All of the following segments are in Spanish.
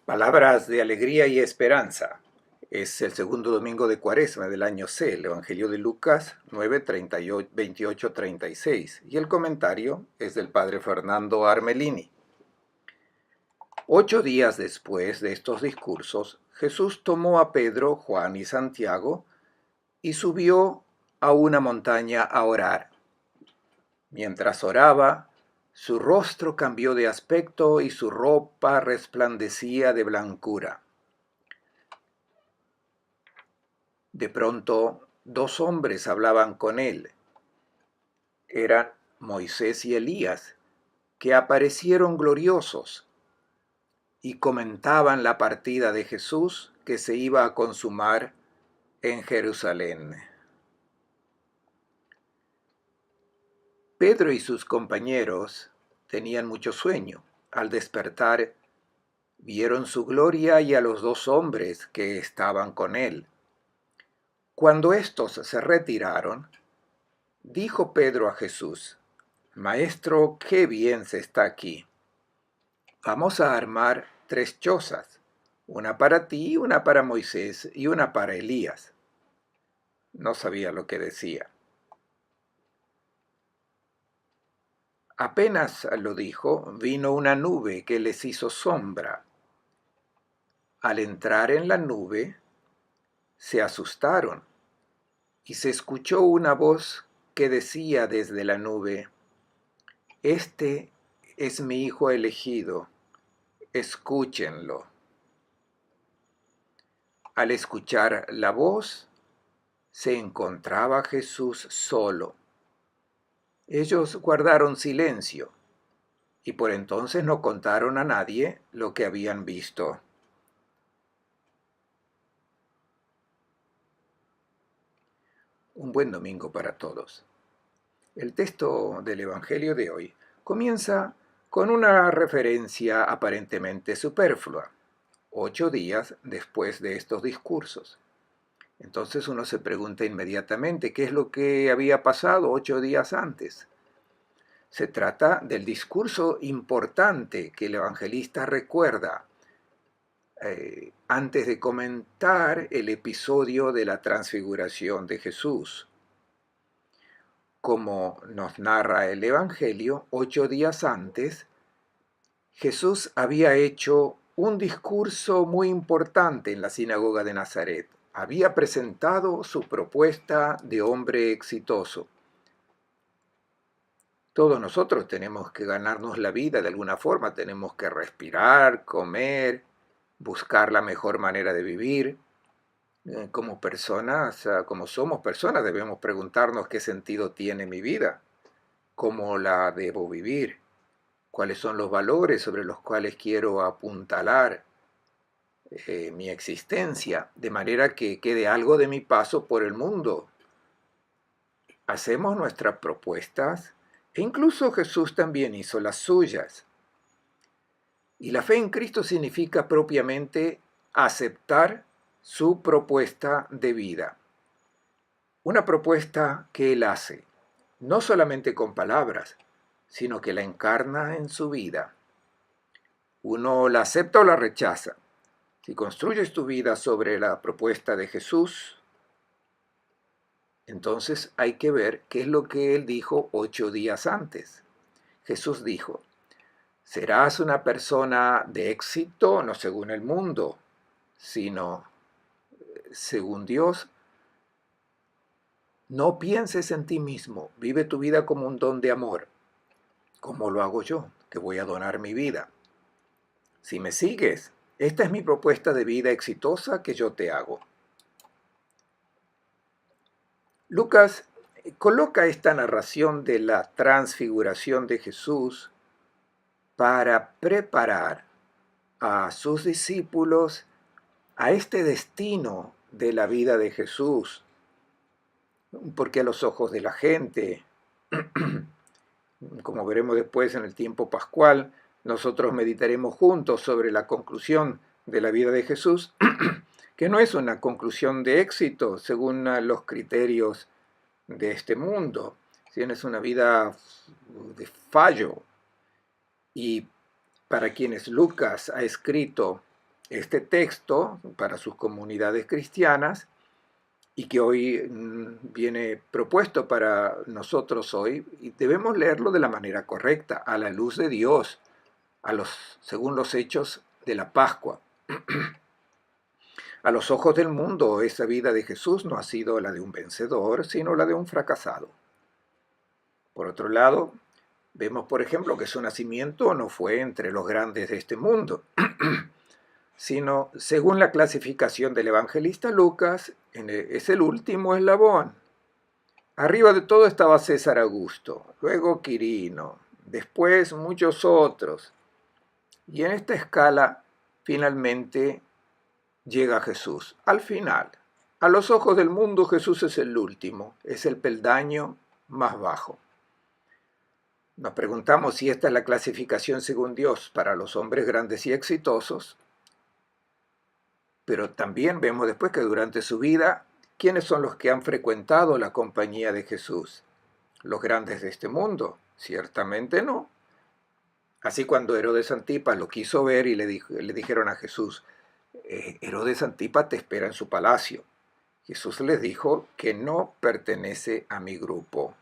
Palabras de alegría y esperanza. Es el segundo domingo de Cuaresma del año C, el Evangelio de Lucas 9, 38, 28, 36. Y el comentario es del padre Fernando Armelini. 8 días después de estos discursos, Jesús tomó a Pedro, Juan y Santiago y subió a una montaña a orar. Mientras oraba, su rostro cambió de aspecto y su ropa resplandecía de blancura. De pronto, dos hombres hablaban con él. Eran Moisés y Elías, que aparecieron gloriosos y comentaban la partida de Jesús que se iba a consumar en Jerusalén. Pedro y sus compañeros tenían mucho sueño. Al despertar, vieron su gloria y a los dos hombres que estaban con él. Cuando éstos se retiraron, dijo Pedro a Jesús: Maestro, qué bien se está aquí. Vamos a armar 3 chozas, una para ti, una para Moisés y una para Elías. No sabía lo que decía. Apenas lo dijo, vino una nube que les hizo sombra. Al entrar en la nube, se asustaron y se escuchó una voz que decía desde la nube: Este es mi Hijo elegido, escúchenlo. Al escuchar la voz, se encontraba Jesús solo. Ellos guardaron silencio y por entonces no contaron a nadie lo que habían visto. Un buen domingo para todos. El texto del Evangelio de hoy comienza con una referencia aparentemente superflua, 8 días después de estos discursos. Entonces uno se pregunta inmediatamente qué es lo que había pasado 8 días antes. Se trata del discurso importante que el evangelista recuerda antes de comentar el episodio de la transfiguración de Jesús. Como nos narra el Evangelio, 8 días antes, Jesús había hecho un discurso muy importante en la sinagoga de Nazaret. Había presentado su propuesta de hombre exitoso. Todos nosotros tenemos que ganarnos la vida de alguna forma, tenemos que respirar, comer, buscar la mejor manera de vivir. Como personas, como somos personas, debemos preguntarnos qué sentido tiene mi vida, cómo la debo vivir, cuáles son los valores sobre los cuales quiero apuntalar mi existencia, de manera que quede algo de mi paso por el mundo. Hacemos nuestras propuestas e incluso Jesús también hizo las suyas. Y la fe en Cristo significa propiamente aceptar su propuesta de vida. Una propuesta que Él hace, no solamente con palabras, sino que la encarna en su vida. Uno la acepta o la rechaza. Si construyes tu vida sobre la propuesta de Jesús, entonces hay que ver qué es lo que Él dijo 8 días antes. Jesús dijo: serás una persona de éxito, no según el mundo, sino según Dios. No pienses en ti mismo, vive tu vida como un don de amor, como lo hago yo, que voy a donar mi vida. Si me sigues, esta es mi propuesta de vida exitosa que yo te hago. Lucas coloca esta narración de la transfiguración de Jesús para preparar a sus discípulos a este destino de la vida de Jesús, porque a los ojos de la gente, como veremos después en el tiempo pascual, nosotros meditaremos juntos sobre la conclusión de la vida de Jesús, que no es una conclusión de éxito según los criterios de este mundo, sino es una vida de fallo. Y para quienes Lucas ha escrito este texto para sus comunidades cristianas y que hoy viene propuesto para nosotros hoy, y debemos leerlo de la manera correcta, a la luz de Dios, según los hechos de la Pascua. A los ojos del mundo, esa vida de Jesús no ha sido la de un vencedor, sino la de un fracasado. Por otro lado, vemos, por ejemplo, que su nacimiento no fue entre los grandes de este mundo, sino, según la clasificación del evangelista Lucas, es el último eslabón. Arriba de todo estaba César Augusto, luego Quirino, después muchos otros. Y en esta escala, finalmente, llega Jesús. Al final, a los ojos del mundo, Jesús es el último, es el peldaño más bajo. Nos preguntamos si esta es la clasificación según Dios para los hombres grandes y exitosos, pero también vemos después que durante su vida, ¿quiénes son los que han frecuentado la compañía de Jesús? ¿Los grandes de este mundo? Ciertamente no. Así cuando Herodes Antipas lo quiso ver y le dijeron a Jesús, Herodes Antipas te espera en su palacio. Jesús les dijo que no pertenece a mi grupo.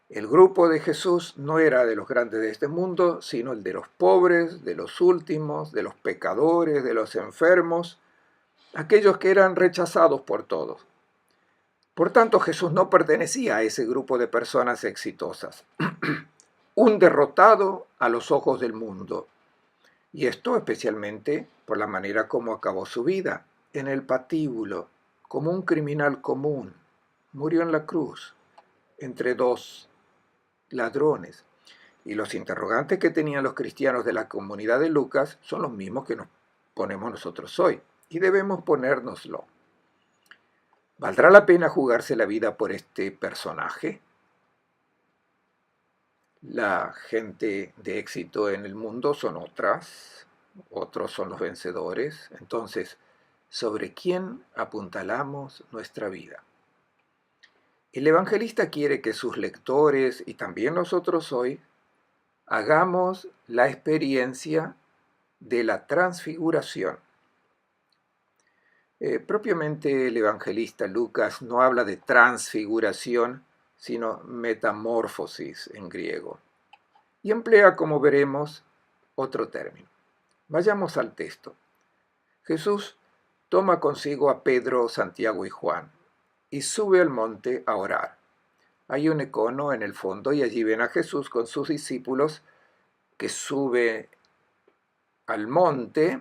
El grupo de Jesús no era de los grandes de este mundo, sino el de los pobres, de los últimos, de los pecadores, de los enfermos, aquellos que eran rechazados por todos. Por tanto, Jesús no pertenecía a ese grupo de personas exitosas. Un derrotado a los ojos del mundo. Y esto especialmente por la manera como acabó su vida, en el patíbulo, como un criminal común. Murió en la cruz, entre dos ladrones. Y los interrogantes que tenían los cristianos de la comunidad de Lucas son los mismos que nos ponemos nosotros hoy. Y debemos ponérnoslo. ¿Valdrá la pena jugarse la vida por este personaje? La gente de éxito en el mundo son otros son los vencedores. Entonces, ¿sobre quién apuntalamos nuestra vida? El evangelista quiere que sus lectores y también nosotros hoy hagamos la experiencia de la transfiguración. Propiamente el evangelista Lucas no habla de transfiguración, sino metamorfosis en griego. Y emplea, como veremos, otro término. Vayamos al texto. Jesús toma consigo a Pedro, Santiago y Juan y sube al monte a orar. Hay un icono en el fondo y allí ven a Jesús con sus discípulos que sube al monte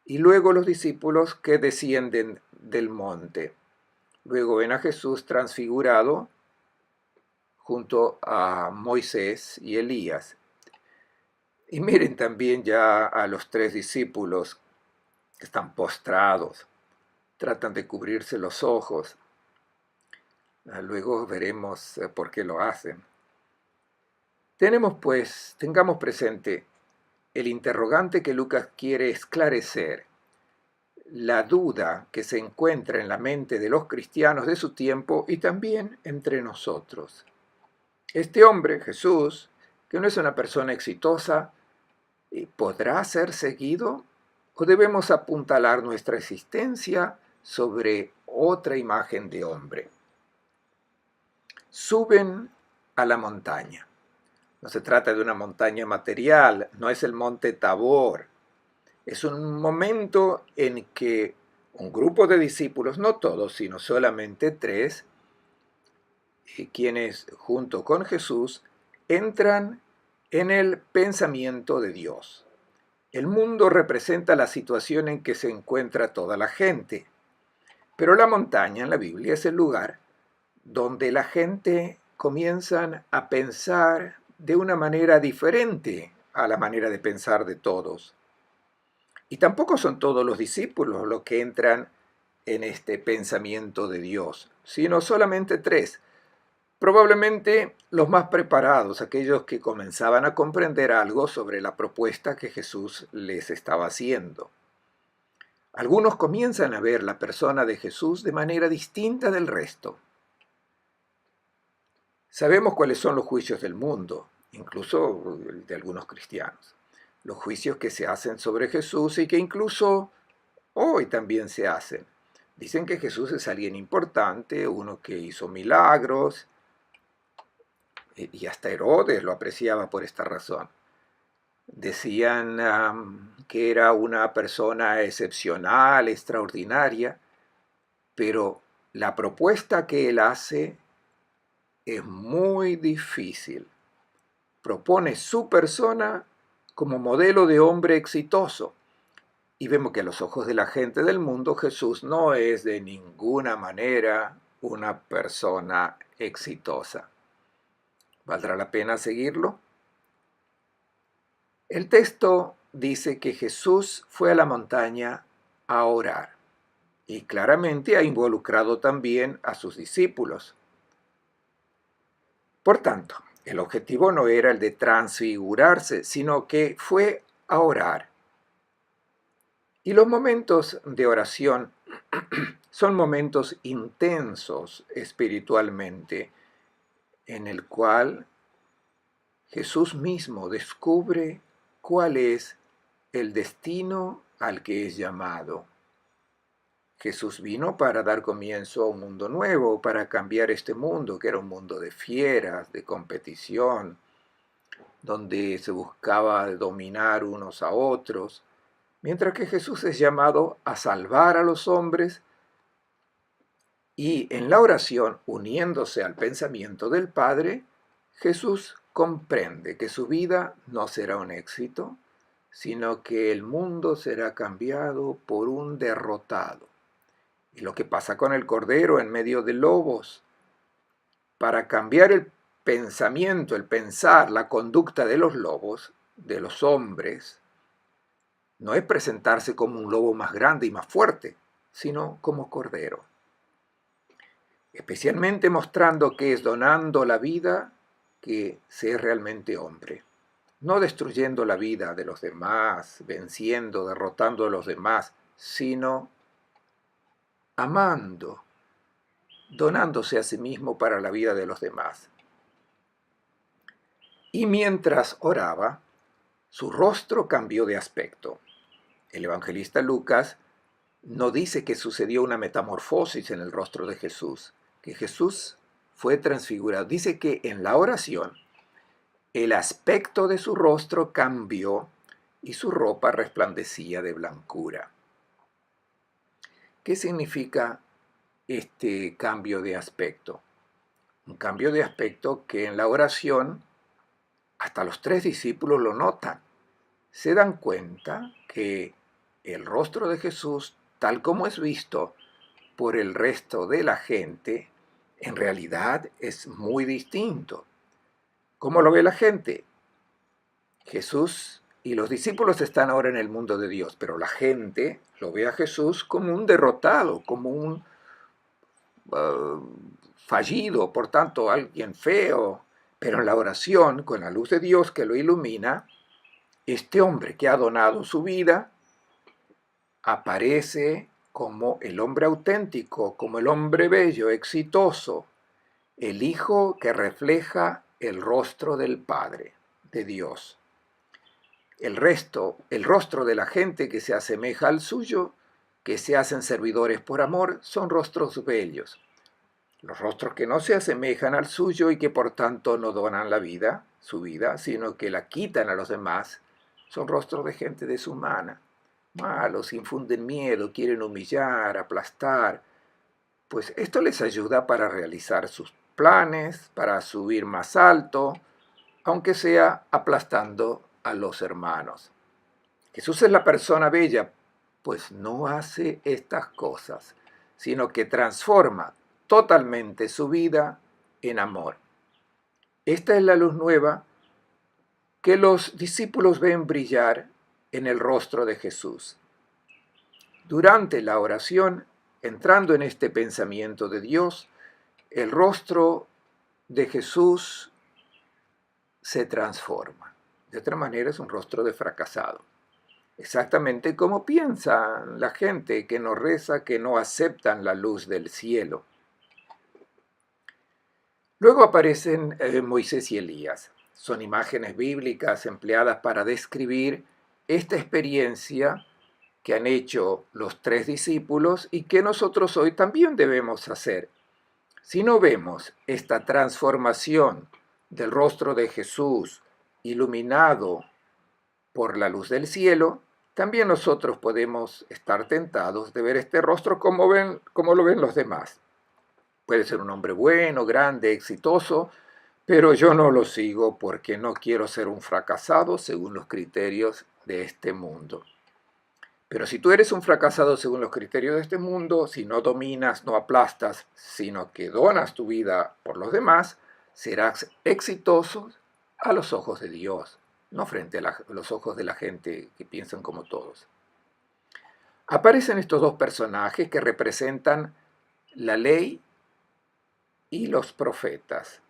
y luego los discípulos que descienden del monte. Luego ven a Jesús transfigurado junto a Moisés y Elías. Y miren también ya a los tres discípulos que están postrados, tratan de cubrirse los ojos. Luego veremos por qué lo hacen. Tengamos presente el interrogante que Lucas quiere esclarecer, la duda que se encuentra en la mente de los cristianos de su tiempo y también entre nosotros. Este hombre, Jesús, que no es una persona exitosa, ¿podrá ser seguido? ¿O debemos apuntalar nuestra existencia sobre otra imagen de hombre? Suben a la montaña. No se trata de una montaña material, no es el monte Tabor. Es un momento en que un grupo de discípulos, no todos, sino solamente tres, quienes junto con Jesús entran en el pensamiento de Dios. El mundo representa la situación en que se encuentra toda la gente, pero la montaña en la Biblia es el lugar donde la gente comienzan a pensar de una manera diferente a la manera de pensar de todos. Y tampoco son todos los discípulos los que entran en este pensamiento de Dios, sino solamente tres. Probablemente los más preparados, aquellos que comenzaban a comprender algo sobre la propuesta que Jesús les estaba haciendo. Algunos comienzan a ver la persona de Jesús de manera distinta del resto. Sabemos cuáles son los juicios del mundo, incluso de algunos cristianos. los juicios que se hacen sobre Jesús y que incluso hoy también se hacen. Dicen que Jesús es alguien importante, uno que hizo milagros, y hasta Herodes lo apreciaba por esta razón. Decían que era una persona excepcional, extraordinaria, pero la propuesta que él hace es muy difícil. Propone su persona como modelo de hombre exitoso. Y vemos que a los ojos de la gente del mundo Jesús no es de ninguna manera una persona exitosa. ¿Valdrá la pena seguirlo? El texto dice que Jesús fue a la montaña a orar y claramente ha involucrado también a sus discípulos. Por tanto, el objetivo no era el de transfigurarse, sino que fue a orar. Y los momentos de oración son momentos intensos espiritualmente, en el cual Jesús mismo descubre cuál es el destino al que es llamado. Jesús vino para dar comienzo a un mundo nuevo, para cambiar este mundo, que era un mundo de fieras, de competición, donde se buscaba dominar unos a otros, mientras que Jesús es llamado a salvar a los hombres y en la oración, uniéndose al pensamiento del Padre, Jesús comprende que su vida no será un éxito, sino que el mundo será cambiado por un derrotado. Y lo que pasa con el cordero en medio de lobos, para cambiar el pensamiento, el pensar, la conducta de los lobos, de los hombres, no es presentarse como un lobo más grande y más fuerte, sino como cordero. Especialmente mostrando que es donando la vida que se es realmente hombre, no destruyendo la vida de los demás, venciendo, derrotando a los demás, sino amando, donándose a sí mismo para la vida de los demás. Y mientras oraba, su rostro cambió de aspecto. El evangelista Lucas no dice que sucedió una metamorfosis en el rostro de Jesús, que Jesús fue transfigurado. Dice que en la oración el aspecto de su rostro cambió y su ropa resplandecía de blancura. ¿Qué significa este cambio de aspecto? Un cambio de aspecto que en la oración hasta los 3 discípulos lo notan. Se dan cuenta que el rostro de Jesús, tal como es visto por el resto de la gente, en realidad es muy distinto. ¿Cómo lo ve la gente? Jesús y los discípulos están ahora en el mundo de Dios, pero la gente lo ve a Jesús como un derrotado, como un fallido, por tanto, alguien feo. Pero en la oración, con la luz de Dios que lo ilumina, este hombre que ha donado su vida aparece como el hombre auténtico, como el hombre bello, exitoso, el hijo que refleja el rostro del Padre, de Dios. El rostro de la gente que se asemeja al suyo, que se hacen servidores por amor, son rostros bellos. Los rostros que no se asemejan al suyo y que por tanto no donan la vida, su vida, sino que la quitan a los demás, son rostros de gente deshumana. Malos, infunden miedo, quieren humillar, aplastar. Pues esto les ayuda para realizar sus planes, para subir más alto, aunque sea aplastando a los hermanos. Jesús es la persona bella, pues no hace estas cosas, sino que transforma totalmente su vida en amor. Esta es la luz nueva que los discípulos ven brillar en el rostro de Jesús. Durante la oración, entrando en este pensamiento de Dios, el rostro de Jesús se transforma. De otra manera es un rostro de fracasado. Exactamente como piensa la gente que no reza, que no aceptan la luz del cielo. Luego aparecen Moisés y Elías. Son imágenes bíblicas empleadas para describir esta experiencia que han hecho los 3 discípulos y que nosotros hoy también debemos hacer. Si no vemos esta transformación del rostro de Jesús iluminado por la luz del cielo, también nosotros podemos estar tentados de ver este rostro como lo ven los demás. Puede ser un hombre bueno, grande, exitoso, pero yo no lo sigo porque no quiero ser un fracasado según los criterios de este mundo. Pero si tú eres un fracasado según los criterios de este mundo, si no dominas, no aplastas, sino que donas tu vida por los demás, serás exitoso a los ojos de Dios, no frente a los ojos de la gente que piensan como todos. Aparecen estos dos personajes que representan la ley y los profetas.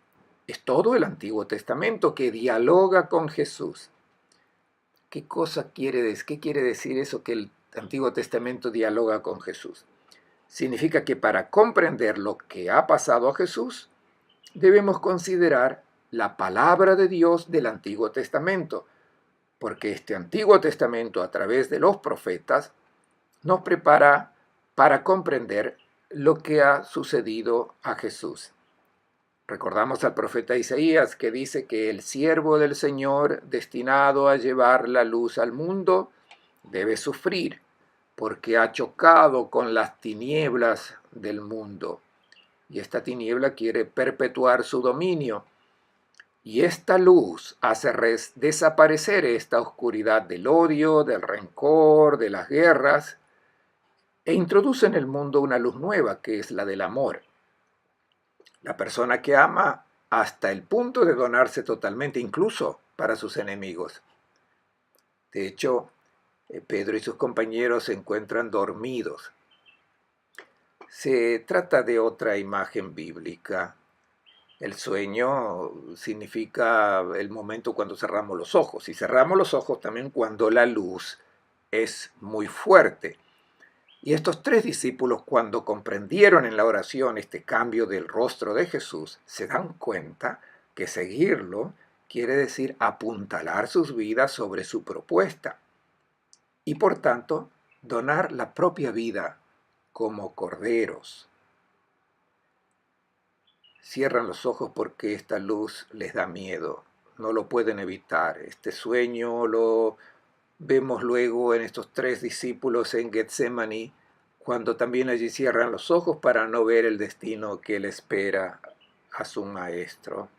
Es todo el Antiguo Testamento que dialoga con Jesús. ¿Qué quiere decir eso que el Antiguo Testamento dialoga con Jesús? Significa que para comprender lo que ha pasado a Jesús, debemos considerar la palabra de Dios del Antiguo Testamento, porque este Antiguo Testamento, a través de los profetas, nos prepara para comprender lo que ha sucedido a Jesús. Recordamos al profeta Isaías que dice que el siervo del Señor, destinado a llevar la luz al mundo, debe sufrir porque ha chocado con las tinieblas del mundo. Y esta tiniebla quiere perpetuar su dominio. Y esta luz hace desaparecer esta oscuridad del odio, del rencor, de las guerras, e introduce en el mundo una luz nueva que es la del amor. La persona que ama hasta el punto de donarse totalmente, incluso para sus enemigos. De hecho, Pedro y sus compañeros se encuentran dormidos. Se trata de otra imagen bíblica. El sueño significa el momento cuando cerramos los ojos. Y cerramos los ojos también cuando la luz es muy fuerte. Y estos 3 discípulos, cuando comprendieron en la oración este cambio del rostro de Jesús, se dan cuenta que seguirlo quiere decir apuntalar sus vidas sobre su propuesta y por tanto donar la propia vida como corderos. Cierran los ojos porque esta luz les da miedo, no lo pueden evitar. Este sueño lo vemos luego en estos 3 discípulos en Getsemaní, cuando también allí cierran los ojos para no ver el destino que le espera a su maestro.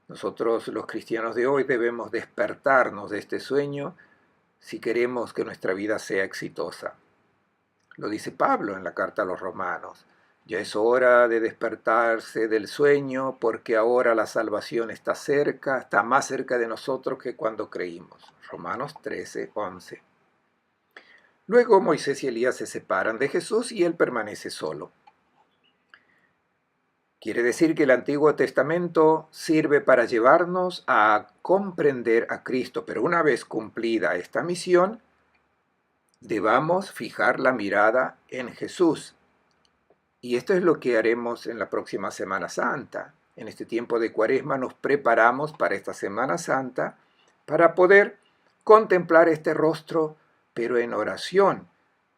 Nosotros los cristianos de hoy debemos despertarnos de este sueño si queremos que nuestra vida sea exitosa. Lo dice Pablo en la carta a los Romanos. Ya es hora de despertarse del sueño porque ahora la salvación está cerca, está más cerca de nosotros que cuando creímos. Romanos 13:11. Luego Moisés y Elías se separan de Jesús y él permanece solo. Quiere decir que el Antiguo Testamento sirve para llevarnos a comprender a Cristo, pero una vez cumplida esta misión, debamos fijar la mirada en Jesús. Y esto es lo que haremos en la próxima Semana Santa. En este tiempo de Cuaresma nos preparamos para esta Semana Santa para poder contemplar este rostro, pero en oración,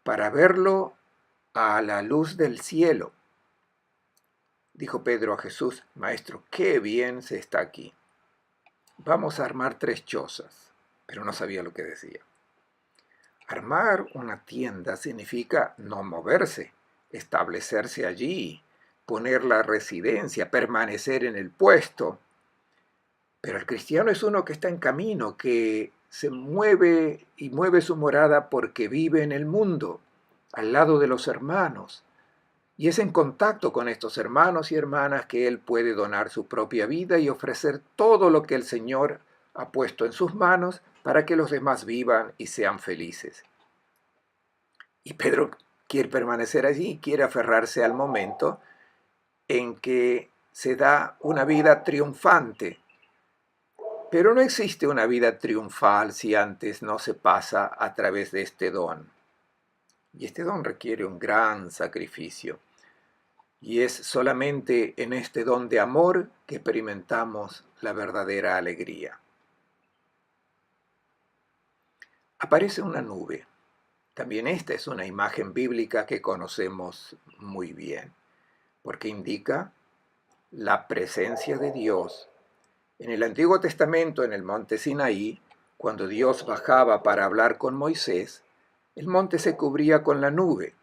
para verlo a la luz del cielo. Dijo Pedro a Jesús: Maestro, qué bien se está aquí. Vamos a armar 3 chozas. Pero no sabía lo que decía. Armar una tienda significa no moverse, establecerse allí, poner la residencia, permanecer en el puesto. Pero el cristiano es uno que está en camino, que se mueve y mueve su morada porque vive en el mundo, al lado de los hermanos. Y es en contacto con estos hermanos y hermanas que él puede donar su propia vida y ofrecer todo lo que el Señor ha puesto en sus manos para que los demás vivan y sean felices. Y Pedro quiere permanecer allí, quiere aferrarse al momento en que se da una vida triunfante. Pero no existe una vida triunfal si antes no se pasa a través de este don. Y este don requiere un gran sacrificio. Y es solamente en este don de amor que experimentamos la verdadera alegría. aparece una nube. También esta es una imagen bíblica que conocemos muy bien, porque indica la presencia de Dios. En el Antiguo Testamento, en el monte Sinaí, cuando Dios bajaba para hablar con Moisés, el monte se cubría con la nube,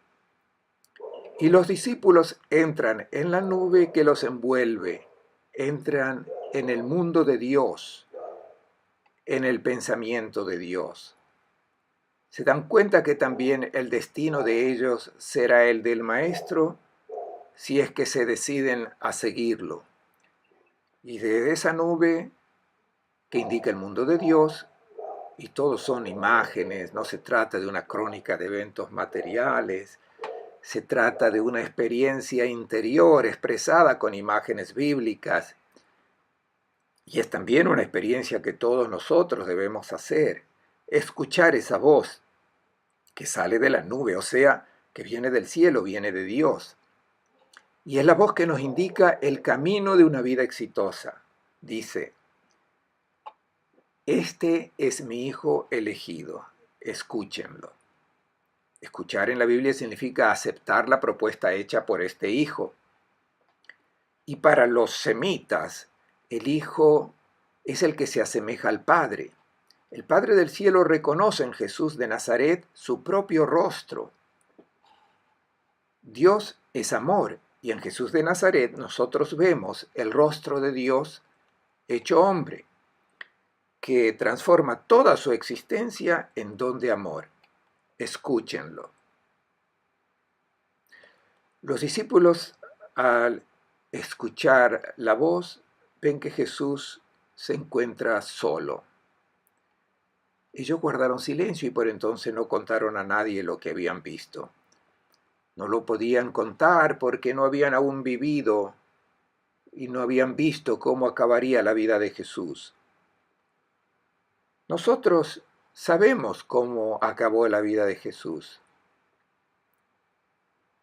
y los discípulos entran en la nube que los envuelve, entran en el mundo de Dios, en el pensamiento de Dios. Se dan cuenta que también el destino de ellos será el del Maestro si es que se deciden a seguirlo. Y de esa nube que indica el mundo de Dios, y todos son imágenes, no se trata de una crónica de eventos materiales, se trata de una experiencia interior expresada con imágenes bíblicas, y es también una experiencia que todos nosotros debemos hacer, escuchar esa voz que sale de la nube, o sea, que viene del cielo, viene de Dios. Y es la voz que nos indica el camino de una vida exitosa. Dice: este es mi hijo elegido, escúchenlo. Escuchar en la Biblia significa aceptar la propuesta hecha por este hijo. Y para los semitas, el hijo es el que se asemeja al Padre. El Padre del cielo reconoce en Jesús de Nazaret su propio rostro. Dios es amor, y en Jesús de Nazaret nosotros vemos el rostro de Dios hecho hombre, que transforma toda su existencia en don de amor. Escúchenlo. Los discípulos, al escuchar la voz, ven que Jesús se encuentra solo. Ellos guardaron silencio y por entonces no contaron a nadie lo que habían visto. No lo podían contar porque no habían aún vivido y no habían visto cómo acabaría la vida de Jesús. Nosotros sabemos cómo acabó la vida de Jesús.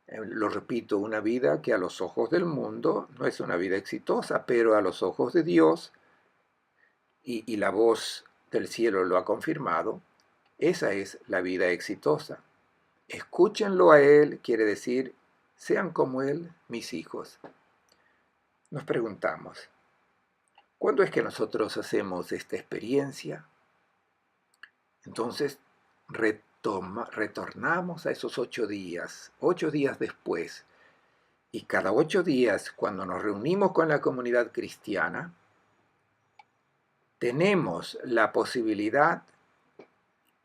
Lo repito, una vida que a los ojos del mundo no es una vida exitosa, pero a los ojos de Dios, y la voz del cielo lo ha confirmado, esa es la vida exitosa. Escúchenlo a Él, quiere decir, sean como Él, mis hijos. Nos preguntamos, ¿cuándo es que nosotros hacemos esta experiencia? Entonces retornamos a esos 8 días después, y cada 8 días, cuando nos reunimos con la comunidad cristiana, tenemos la posibilidad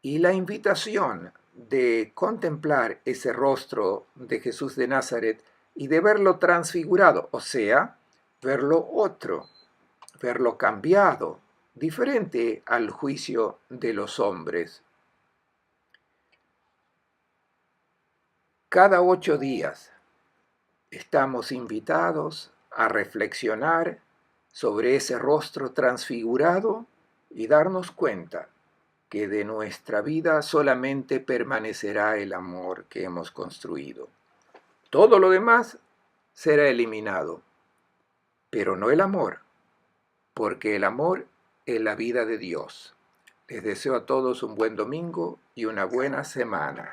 y la invitación de contemplar ese rostro de Jesús de Nazaret y de verlo transfigurado, o sea, verlo otro, verlo cambiado, diferente al juicio de los hombres. Cada 8 días estamos invitados a reflexionar sobre ese rostro transfigurado y darnos cuenta que de nuestra vida solamente permanecerá el amor que hemos construido. Todo lo demás será eliminado, pero no el amor, porque el amor es la vida de Dios. Les deseo a todos un buen domingo y una buena semana.